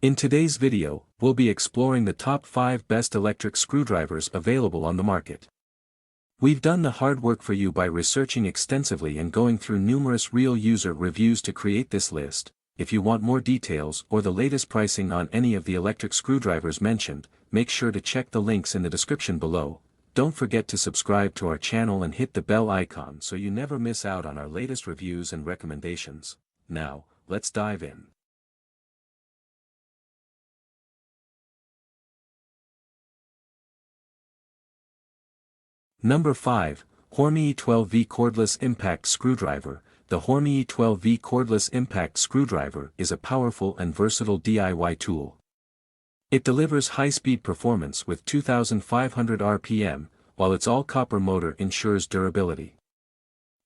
In today's video, we'll be exploring the top 5 best electric screwdrivers available on the market. We've done the hard work for you by researching extensively and going through numerous real user reviews to create this list. If you want more details or the latest pricing on any of the electric screwdrivers mentioned, make sure to check the links in the description below. Don't forget to subscribe to our channel and hit the bell icon so you never miss out on our latest reviews and recommendations. Now, let's dive in. Number 5, Hormy E12V Cordless Impact Screwdriver. The Hormy E12V Cordless Impact Screwdriver is a powerful and versatile DIY tool. It delivers high-speed performance with 2,500 RPM, while its all-copper motor ensures durability.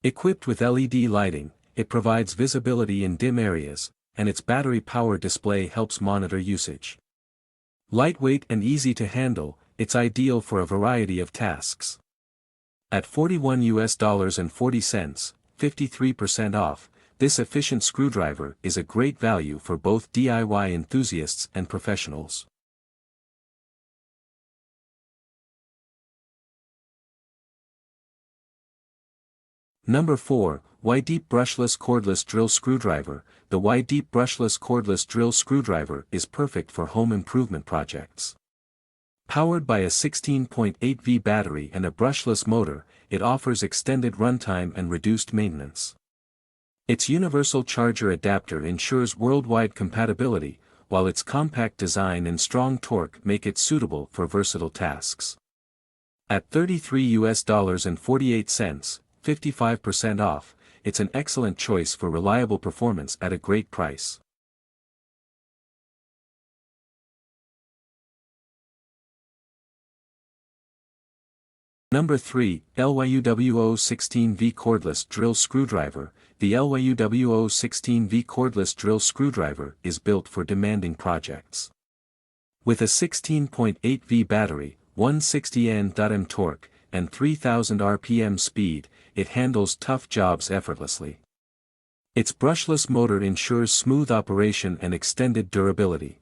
Equipped with LED lighting, it provides visibility in dim areas, and its battery-powered display helps monitor usage. Lightweight and easy to handle, it's ideal for a variety of tasks. At $41.40, 53% off, this efficient screwdriver is a great value for both DIY enthusiasts and professionals. Number 4, WIDEEP Brushless Cordless Drill Screwdriver. The WIDEEP Brushless Cordless Drill Screwdriver is perfect for home improvement projects. Powered by a 16.8V battery and a brushless motor, it offers extended runtime and reduced maintenance. Its universal charger adapter ensures worldwide compatibility, while its compact design and strong torque make it suitable for versatile tasks. At $33.48, 55% off, it's an excellent choice for reliable performance at a great price. Number 3, LYUWO 16V Cordless Drill Screwdriver. The LYUWO 16V Cordless Drill Screwdriver is built for demanding projects. With a 16.8V battery, 160 Nm torque, and 3000 RPM speed, it handles tough jobs effortlessly. Its brushless motor ensures smooth operation and extended durability.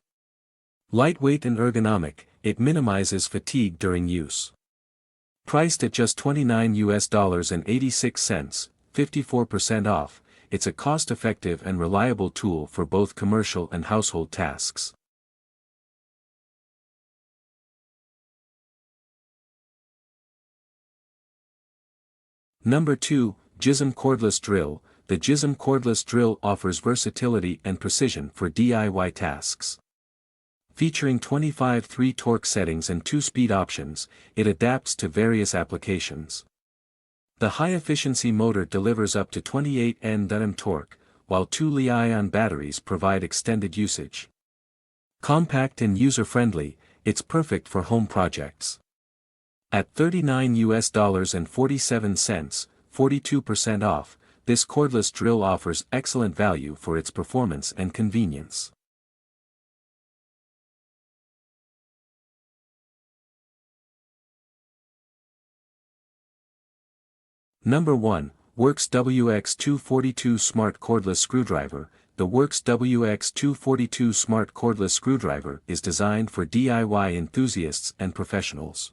Lightweight and ergonomic, it minimizes fatigue during use. Priced at just $29.86, 54% off, it's a cost-effective and reliable tool for both commercial and household tasks. Number 2, Gisam Cordless Drill. The Gisam Cordless Drill offers versatility and precision for DIY tasks. Featuring 25/3 torque settings and 2-speed options, it adapts to various applications. The high-efficiency motor delivers up to 28 Nm torque, while 2 Li-ion batteries provide extended usage. Compact and user-friendly, it's perfect for home projects. At $39.47, 42% off, this cordless drill offers excellent value for its performance and convenience. Number 1, WORX WX242 Smart Cordless Screwdriver. The WORX WX242 Smart Cordless Screwdriver is designed for DIY enthusiasts and professionals.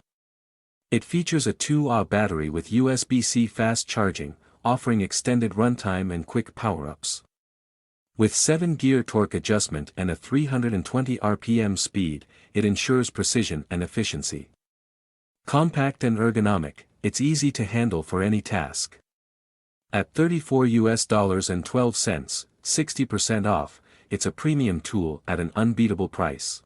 It features a 2Ah battery with USB-C fast charging, offering extended runtime and quick power-ups. With 7-gear torque adjustment and a 320 RPM speed, it ensures precision and efficiency. Compact and ergonomic, it's easy to handle for any task. At $34.12, 60% off, it's a premium tool at an unbeatable price.